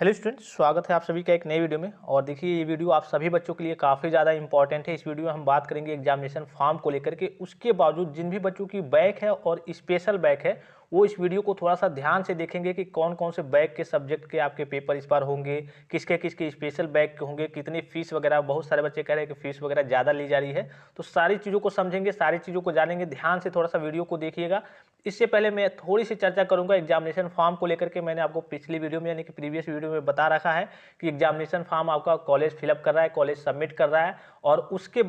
Hello students, स्वागत है आप सभी का एक नई वीडियो में। और देखिए, ये वीडियो आप सभी बच्चों के लिए काफ़ी ज़्यादा इंपॉर्टेंट है। इस वीडियो में हम बात करेंगे एग्जामिनेशन फॉर्म को लेकर के। उसके बावजूद जिन भी बच्चों की बैक है और स्पेशल बैक है वो इस वीडियो को थोड़ा सा ध्यान से देखेंगे कि कौन कौन से बैक के सब्जेक्ट के आपके पेपर इस बार होंगे, किसके किसके स्पेशल बैक के होंगे, कितनी फीस वगैरह। बहुत सारे बच्चे कह रहे हैं कि फीस वगैरह ज़्यादा ली जा रही है। तो सारी चीज़ों को समझेंगे, सारी चीज़ों को जानेंगे। ध्यान से थोड़ा सा वीडियो को देखिएगा। इससे पहले मैं थोड़ी सी चर्चा करूंगा एग्जामिनेशन फॉर्म को लेकर के। मैंने आपको पिछली वीडियो में यानी कि प्रीवियस वीडियो में बता रखा है कि एग्जामिनेशन फॉर्म आपका कॉलेज फिलअप कर रहा है, कॉलेज सबमिट कर रहा है, और उसके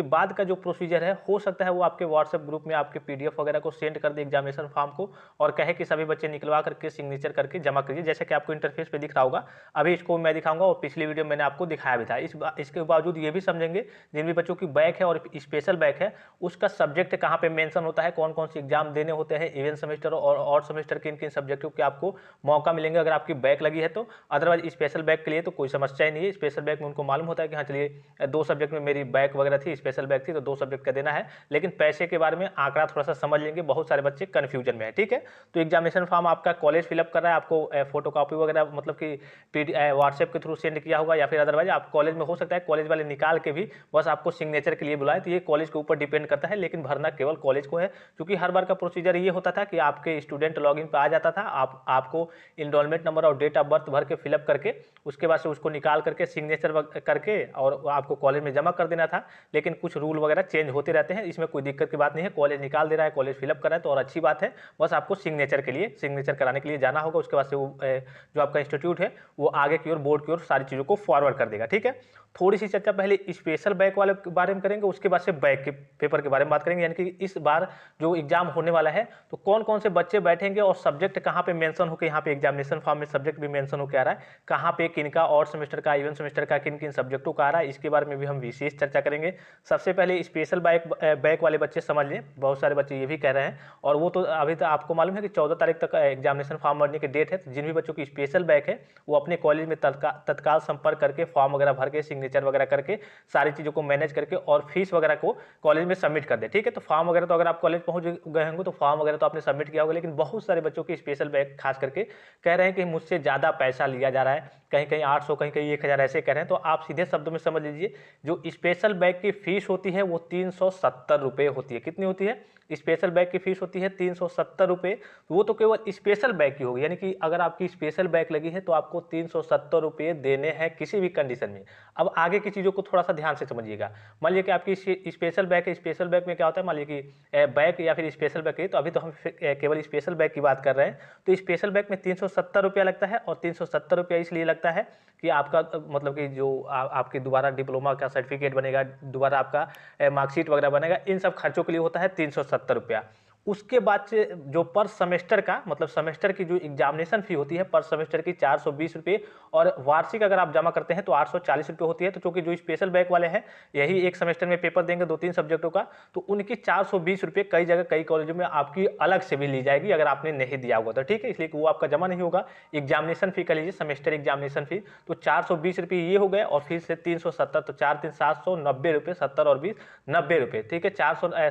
बाद का जो प्रोसीजर है, हो सकता है वो आपके व्हाट्सएप ग्रुप में आपके पीडीएफ वगैरह को सेंड कर दे एग्जामिनेशन फॉर्म को, और कहे कि सभी बच्चे निकलवा करके सिग्नेचर करके जमा करिए। जैसे कि आपको इंटरफेस पे दिख रहा होगा, अभी इसको मैं दिखाऊंगा और पिछली वीडियो मैंने आपको दिखाया भी था। इसके बावजूद ये भी समझेंगे जिन भी बच्चों की बैक है और स्पेशल बैक है उसका सब्जेक्ट कहाँ पे मेंशन होता है, कौन कौन से एग्जाम देने होते हैं, इवन सेमेस्टर और ऑड सेमेस्टर किन किन सब्जेक्टों के आपको मौका मिलेंगे अगर आपकी बैक लगी है तो। अदरवाइज स्पेशल बैक के लिए तो कोई समस्या ही नहीं है। स्पेशल बैक में उनको मालूम होता है कि हाँ चलिए 2 सब्जेक्ट में मेरी बैक वगैरह थी, स्पेशल बैक थी, तो 2 सब्जेक्ट का देना है। लेकिन पैसे के बारे में आंकड़ा थोड़ा सा समझ लेंगे, बहुत सारे बच्चे कन्फ्यूजन में है। ठीक है, तो एग्जामिनेशन फॉर्म आपका कॉलेज फिलअप कर रहा है, आपको फोटो कॉपी वगैरह मतलब कि व्हाट्सएप के थ्रू सेंड किया होगा, या फिर अदरवाइज आप कॉलेज में हो सकता है कॉलेज वाले निकाल के भी बस आपको सिग्नेचर के लिए बुलाए। तो ये कॉलेज के ऊपर डिपेंड करता है, लेकिन भरना केवल कॉलेज को है। क्योंकि हर बार का प्रोसीजर ये होता था कि आपके स्टूडेंट लॉगिन पे आ जाता था, आपको इनरोलमेंट नंबर और डेट ऑफ बर्थ भर के फिलअप करके उसके बाद से उसको निकाल करके सिग्नेचर करके और आपको कॉलेज में जमा कर देना था। लेकिन कुछ रूल वगैरह चेंज होते रहते हैं, इसमें कोई दिक्कत की बात नहीं है। कॉलेज निकाल दे रहा है, कॉलेज फिलअप कर रहा है तो और अच्छी बात है। बस आपको सिग्नेचर के लिए, सिग्नेचर कराने के लिए जाना होगा। उसके बाद से वो जो आपका इंस्टीट्यूट है वो आगे की ओर, बोर्ड की ओर सारी चीज़ों को फॉरवर्ड कर देगा। ठीक है, थोड़ी सी चर्चा पहले स्पेशल बैक वाले के बारे में करेंगे, उसके बाद से बैक के पेपर के बारे में बात करेंगे। यानी कि इस बार जो एग्जाम होने वाला है तो कौन कौन से बच्चे बैठेंगे और सब्जेक्ट कहाँ पे मेंशन होकर, यहाँ पे एग्जामिनेशन फॉर्म में सब्जेक्ट भी मेंशन होकर आ रहा है, कहाँ पे किनका और सेमेस्टर का, इवन सेमेस्टर का किन किन सब्जेक्टों का आ रहा है, इसके बारे में भी हम विशेष चर्चा करेंगे। सबसे पहले स्पेशल बैक वाले बच्चे समझ लें, बहुत सारे बच्चे ये भी कह रहे हैं, और वो तो अभी तो आपको मालूम है कि 14 तारीख तक एग्जामिनेशन फॉर्म भरने की डेट है। तो जिन भी बच्चों की स्पेशल बैक है वो अपने कॉलेज में तत्काल संपर्क करके फॉर्म वगैरह भर के सिग्नेचर वगैरह करके सारी चीज़ों को मैनेज करके और फीस वगैरह को कॉलेज में सबमिट कर दे। ठीक है, तो फॉर्म वगैरह तो अगर आप कॉलेज पहुंच गए होंगे तो फॉर्म वगैरह तो आपने सबमिट किया होगा। लेकिन बहुत सारे बच्चों की स्पेशल बैक खास करके कह रहे हैं कि मुझसे ज़्यादा पैसा लिया जा रहा है, कहीं कहीं 800, कहीं कहीं 1000 ऐसे कह रहे हैं। तो आप सीधे शब्दों में समझ लीजिए, जो स्पेशल बैक की फीस होती है वो 370 रुपये होती है। कितनी होती है? स्पेशल बैक की फीस होती है 370 रुपये। वो तो केवल स्पेशल बैक की होगी, यानी कि अगर आपकी स्पेशल बैक लगी है तो आपको 370 रुपये देने हैं किसी भी कंडीशन में। अब आगे की चीज़ों को थोड़ा सा ध्यान से समझिएगा। मान लीजिए कि आपकी स्पेशल बैक है, स्पेशल बैक में क्या होता है, मान लीजिए कि बैक या फिर स्पेशल बैक है, तो अभी तो हम केवल स्पेशल बैक की बात कर रहे हैं। तो स्पेशल बैक में 370 रुपया लगता है, और 370 रुपया इसलिए लगता है कि आपका मतलब कि जो आपकी दोबारा डिप्लोमा का सर्टिफिकेट बनेगा, दोबारा आपका मार्कशीट वगैरह बनेगा, इन सब खर्चों के लिए होता है 370 रुपया। उसके बाद से जो पर सेमेस्टर का मतलब सेमेस्टर की जो एग्जामिनेशन फी होती है पर सेमेस्टर की 420 रुपये, और वार्षिक अगर आप जमा करते हैं तो 840 रुपये होती है। तो चूंकि जो स्पेशल बैक वाले हैं यही एक सेमेस्टर में पेपर देंगे 2-3 सब्जेक्टों का, तो उनकी 420 रुपये कई जगह कई कॉलेजों में आपकी अलग से भी ली जाएगी अगर आपने नहीं दिया होगा तो। ठीक है, इसलिए वो आपका जमा नहीं होगा। एग्जामिनेशन फी कर लीजिए, सेमेस्टर एग्जामिनेशन फी, तो 420 रुपये ये हो गए, और फिर से 370, तो 4 3 790 रुपये, 70 और 20 90 रुपये। ठीक है,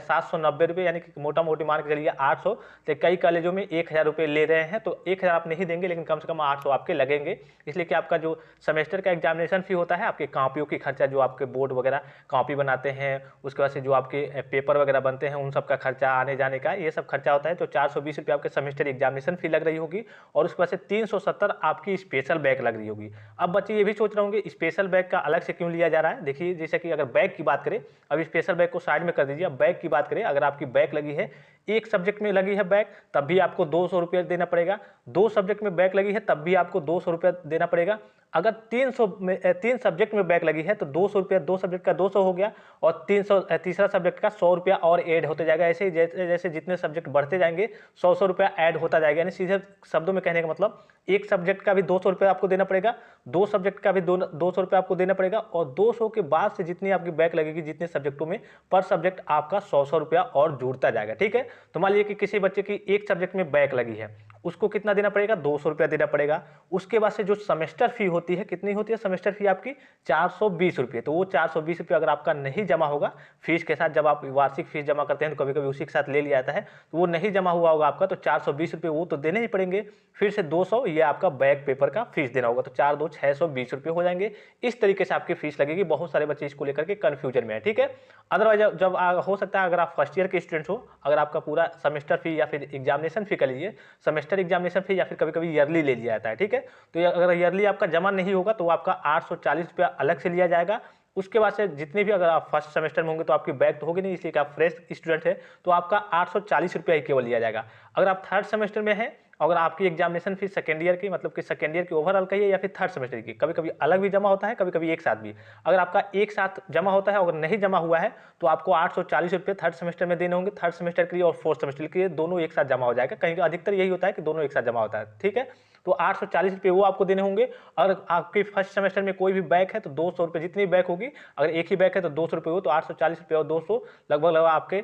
790 रुपये, यानी कि मोटा मोटी मान के चलिए 800। तो कई कॉलेजों में 1000 रुपये ले रहे हैं, तो 1000 आप नहीं देंगे लेकिन कम से कम 800 आपके लगेंगे। इसलिए कि आपका जो सेमेस्टर का एग्जामिनेशन फी होता है, आपके कॉपियों की खर्चा, जो आपके बोर्ड वगैरह कॉपी बनाते हैं, उसके बाद से जो आपके पेपर वगैरह बनते हैं उन सब का खर्चा, आने जाने का ये सब खर्चा होता है। तो 420 रुपये आपके सेमेस्टर एग्जामिनेशन फी लग रही होगी, और उसके बाद से 370 आपकी स्पेशल बैक लग रही होगी। अब बच्चे ये भी सोच रहे होंगे स्पेशल बैक का अलग से क्यों लिया जा रहा है। देखिए, जैसे कि अगर बैक की बात करें, अब स्पेशल बैक को साइड में कर दीजिए, अब बैक की बात करें, अगर आपकी बैक लगी है, एक सब्जेक्ट में लगी है बैक, तब भी आपको 200 रुपये देना पड़ेगा। 2 सब्जेक्ट में बैक लगी है तब भी आपको 200 रुपये देना पड़ेगा। अगर 3 सब्जेक्ट में बैक लगी है तो 200 रुपया, 2 सब्जेक्ट का 200 हो गया, और 300 तीसरा सब्जेक्ट का 100 रुपया और ऐड होते जाएगा। ऐसे ही जैसे जैसे जितने सब्जेक्ट बढ़ते जाएंगे 100 रुपया ऐड होता जाएगा। यानी सीधे शब्दों में कहने का मतलब, एक सब्जेक्ट का भी 200 रुपया आपको देना पड़ेगा, 2 सब्जेक्ट का भी 200 रुपया आपको देना पड़ेगा, और 200 के बाद से जितनी आपकी बैक लगेगी, जितने सब्जेक्टों में, पर सब्जेक्ट आपका 100 रुपया और जुड़ता जाएगा। ठीक है, तो मान लीजिए कि किसी बच्चे की एक सब्जेक्ट में बैक लगी है, उसको कितना देना पड़ेगा, 200 रुपया देना पड़ेगा। उसके बाद से जो सेमेस्टर फी होती है, कितनी होती है सेमेस्टर फी आपकी, 420 रुपये। तो वो 420 रुपये अगर आपका नहीं जमा होगा फीस के साथ, जब आप वार्षिक फीस जमा करते हैं तो कभी कभी उसी के साथ ले लिया जाता है, तो वो नहीं जमा हुआ होगा आपका, तो 420 रुपये वो तो देने ही पड़ेंगे। फिर से 200 ये आपका बैक पेपर का फीस देना होगा, तो 4 2 620 रुपये हो जाएंगे। इस तरीके से आपकी फीस लगेगी। बहुत सारे बच्चे इसको लेकर के कन्फ्यूजन में है, ठीक है। अदरवाइज जब हो सकता है अगर आप फर्स्ट ईयर के स्टूडेंट हो, अगर आपका पूरा सेमेस्टर फी या फिर एग्जामिनेशन फी कर लीजिए, सेमेस्टर एग्जामिनेशन फी या फिर कभी कभी ईयरली ले लिया जाता है, ठीक है। तो अगर ईयरली आपका जमा नहीं होगा तो आपका 840 रुपया अलग से लिया जाएगा। उसके बाद से जितने भी, अगर आप फर्स्ट सेमेस्टर में होंगे तो आपकी बैक तो होगी नहीं, इसलिए कि आप फ्रेश स्टूडेंट है, तो आपका 840 रुपया ही केवल लिया जाएगा। अगर आप थर्ड सेमेस्टर में है, अगर आपकी एग्जामिनेशन फीस सेकेंड ईयर की, मतलब कि सेकेंड ईयर की ओवरऑल का है या फिर थर्ड सेमेस्टर की, कभी कभी अलग भी जमा होता है, कभी कभी एक साथ भी। अगर आपका एक साथ जमा होता है, अगर नहीं जमा हुआ है तो आपको 840 रुपये थर्ड सेमेस्टर में देने होंगे, थर्ड सेमेस्टर के लिए और फोर्थ सेमेस्टर के लिए, दोनों एक साथ जमा हो जाएगा। कहीं अधिकतर यही होता है कि दोनों एक साथ जमा होता है, ठीक है। तो 840 रुपये वो आपको देने होंगे। अगर आपके फर्स्ट सेमेस्टर में कोई भी बैक है तो 200 रुपये, जितनी बैक होगी, अगर एक ही बैक है तो 200 रुपये हो, तो 840 रुपये और 200 लगभग आपके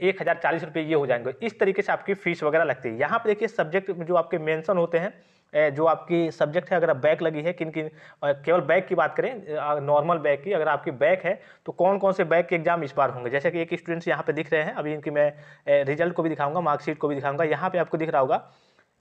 1040 रुपये ये हो जाएंगे। इस तरीके से आपकी फीस वगैरह लगती है। यहाँ पे देखिए सब्जेक्ट जो आपके मेंशन होते हैं, जो आपकी सब्जेक्ट है, अगर बैक लगी है किन किन, केवल बैक की बात करें, नॉर्मल बैक की, अगर आपकी बैक है तो कौन कौन से बैक के एग्जाम इस बार होंगे। जैसे कि एक स्टूडेंट्स यहाँ पे दिख रहे हैं, अभी इनकी मैं रिजल्ट को भी दिखाऊंगा, मार्कशीट को भी दिखाऊंगा। यहाँ पे आपको दिख रहा होगा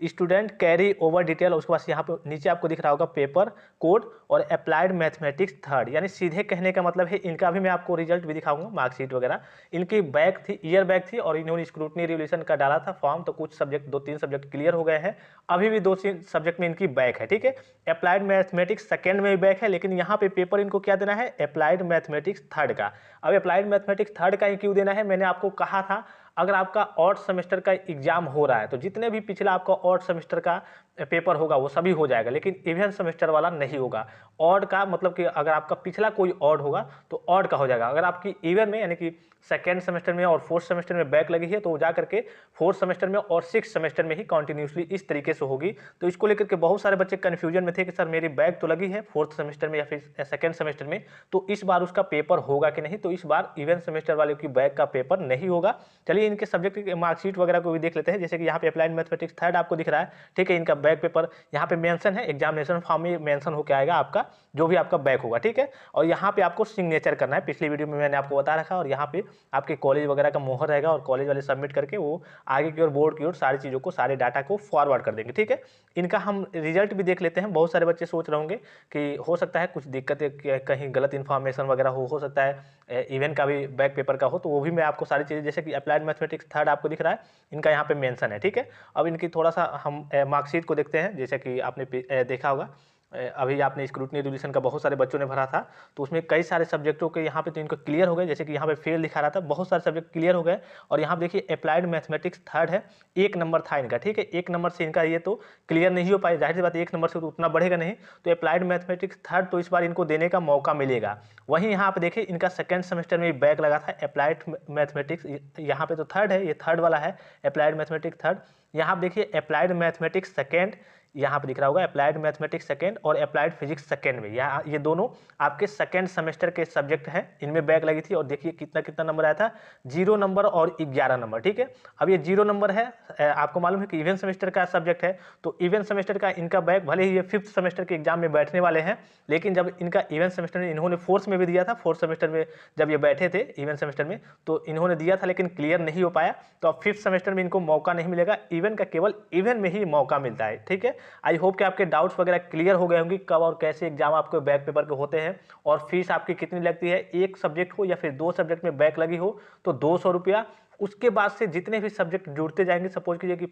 स्टूडेंट कैरी ओवर डिटेल, उसके बाद यहाँ पे नीचे आपको दिख रहा होगा पेपर कोड और अप्लाइड मैथमेटिक्स थर्ड। यानी सीधे कहने का मतलब है, इनका भी मैं आपको रिजल्ट भी दिखाऊंगा, मार्कशीट वगैरह। इनकी बैक थी, ईयर बैक थी, और इन्होंने स्क्रूटनी रिवोल्यूशन का डाला था फॉर्म, तो कुछ सब्जेक्ट 2-3 सब्जेक्ट क्लियर हो गए हैं, अभी भी 2-3 सब्जेक्ट में इनकी बैक है, ठीक है। अप्लाइड मैथमेटिक्स सेकेंड में भी बैक है, लेकिन यहाँ पे पेपर इनको क्या देना है, अप्लाइड मैथमेटिक्स थर्ड का। अब अप्लाइड मैथमेटिक्स थर्ड का ही क्यों देना है, मैंने आपको कहा था अगर आपका ऑड सेमेस्टर का एग्जाम हो रहा है तो जितने भी पिछला आपका ऑड सेमेस्टर का पेपर होगा वो सभी हो जाएगा, लेकिन इवन सेमेस्टर वाला नहीं होगा। ऑड का मतलब कि अगर आपका पिछला कोई ऑड होगा तो ऑड का हो जाएगा। अगर आपकी इवन में यानी कि सेकेंड सेमेस्टर में और फोर्थ सेमेस्टर में बैक लगी है तो जा करके फोर्थ सेमेस्टर में और सिक्स सेमेस्टर में ही कंटिन्यूसली इस तरीके से होगी। तो इसको लेकर के बहुत सारे बच्चे कन्फ्यूजन में थे कि सर मेरी बैक तो लगी है फोर्थ सेमेस्टर में या फिर सेकेंड सेमेस्टर में, तो इस बार उसका पेपर होगा कि नहीं। तो इस बार इवन सेमेस्टर वाले की बैक का पेपर नहीं होगा। चलिए इनके सब्जेक्ट की मार्कशीट वगैरह को भी देख लेते हैं। जैसे कि यहाँ पे अप्लाइड मैथमेटिक्स थर्ड आपको दिख रहा है, ठीक है। इनका बैक पेपर यहाँ पे मेंशन है, एग्जामिनेशन फॉर्म में मेंशन होकर आएगा आपका जो भी आपका बैक होगा, ठीक है। और यहाँ पे आपको सिग्नेचर करना है, पिछली वीडियो में मैंने आपको बता रखा, और यहाँ पे आपके कॉलेज वगैरह का मोहर रहेगा और कॉलेज वाले सबमिट करके वो आगे की ओर बोर्ड की ओर सारी चीज़ों को, सारे डाटा को फॉरवर्ड कर देंगे, ठीक है। इनका हम रिजल्ट भी देख लेते हैं। बहुत सारे बच्चे सोच रहे होंगे कि हो सकता है कुछ दिक्कतें, कहीं गलत इन्फॉर्मेशन वगैरह हो सकता है इवेंट का भी बैक पेपर का हो, तो वो भी मैं आपको सारी चीज़ें, जैसे कि अप्लाइड मैथमेटिक्स थर्ड आपको दिख रहा है, इनका यहाँ पे मेंशन है, ठीक है। अब इनकी थोड़ा सा हम मार्कशीट को देखते हैं। जैसे कि आपने देखा होगा, अभी आपने स्क्रूटनी रिवोल्यूशन का बहुत सारे बच्चों ने भरा था, तो उसमें कई सारे सब्जेक्टों के यहाँ पे तो इनको क्लियर हो गए। जैसे कि यहाँ पे फेल दिखा रहा था, बहुत सारे सब्जेक्ट क्लियर हो गए। और यहाँ पे देखिए अप्लाइड मैथमेटिक्स थर्ड है, 1 नंबर था इनका, ठीक है। 1 नंबर से इनका ये तो क्लियर नहीं हो पाए, जाहिर सी बात है 1 नंबर से तो उतना बढ़ेगा नहीं। तो अप्लाइड मैथमेटिक्स थर्ड तो इस बार इनको देने का मौका मिलेगा। वहीं यहाँ पे देखिए इनका सेकेंड सेमेस्टर में बैक लगा था अप्लाइड मैथमेटिक्स, यहाँ पे तो थर्ड है, ये थर्ड वाला है अप्लाइड मैथमेटिक्स थर्ड। यहाँ पे देखिए अप्लाइड मैथमेटिक्स सेकेंड, यहाँ पे दिख रहा होगा अप्लाइड मैथमेटिक्स सेकेंड और अप्लाइड फिजिक्स सेकेंड में, यहाँ ये दोनों आपके सेकेंड सेमेस्टर के सब्जेक्ट हैं, इनमें बैक लगी थी। और देखिए कितना कितना नंबर आया था, 0 नंबर और 11 नंबर, ठीक है। अब ये 0 नंबर है, आपको मालूम है कि इवेंट सेमेस्टर का सब्जेक्ट है, तो इवेंट सेमेस्टर का इनका बैक, भले ही ये 5th सेमेस्टर के एग्जाम में बैठने वाले हैं, लेकिन जब इनका इवेंट सेमेस्टर में, इन्होंने फोर्थ में भी दिया था, फोर्थ सेमेस्टर में जब ये बैठे थे इवेंट सेमेस्टर में, तो इन्होंने दिया था लेकिन क्लियर नहीं हो पाया। तो अब 5th सेमेस्टर में इनको मौका नहीं मिलेगा, इवेंट का केवल इवेंट में ही मौका मिलता है, ठीक है। आई होप कि आपके डाउट्स वगैरह क्लियर हो गए होंगे, कब और कैसे एग्जाम आपके बैक पेपर के होते हैं और फीस आपकी कितनी लगती है। एक सब्जेक्ट हो या फिर 2 सब्जेक्ट में बैक लगी हो तो 200 रुपया। उसके बाद से जितने भी सब्जेक्ट जुड़ते जाएंगे, सपोज कीजिए कि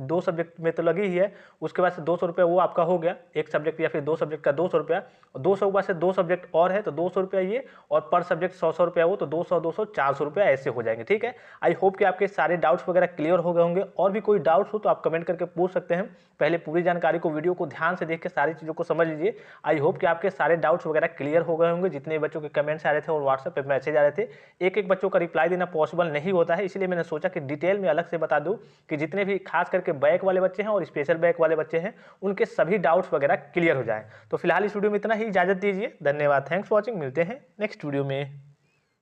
2 सब्जेक्ट में तो लगी ही है, उसके बाद से 200 रुपया वो आपका हो गया, एक सब्जेक्ट या फिर 2 सब्जेक्ट का 200 रुपया। 200 के बाद से 2 सब्जेक्ट और है तो 200 रुपया ये, और पर सब्जेक्ट 100 रुपया वो, तो 200 400 रुपया ऐसे हो जाएंगे, ठीक है। आई होप कि आपके सारे डाउट्स वगैरह क्लियर हो गए होंगे। और भी कोई डाउट्स हो तो आप कमेंट करके पूछ सकते हैं। पहले पूरी जानकारी को, वीडियो को ध्यान से देख के सारी चीज़ों को समझ लीजिए। आई होप कि आपके सारे डाउट्स वगैरह क्लियर हो गए होंगे। जितने बच्चों के कमेंट्स आ रहे थे और व्हाट्सएप पे मैसेज आ रहे थे, एक एक बच्चों का रिप्लाई देना पॉसिबल नहीं होता है, इसलिए मैंने सोचा कि डिटेल में अलग से बता दूं कि जितने भी खास करके बैक वाले बच्चे हैं और स्पेशल बैक वाले बच्चे हैं, उनके सभी डाउट्स वगैरह क्लियर हो जाएं। तो फिलहाल इस वीडियो में इतना ही, इजाजत दीजिए, धन्यवाद, थैंक्स फॉर वॉचिंग। मिलते हैं नेक्स्ट वीडियो में।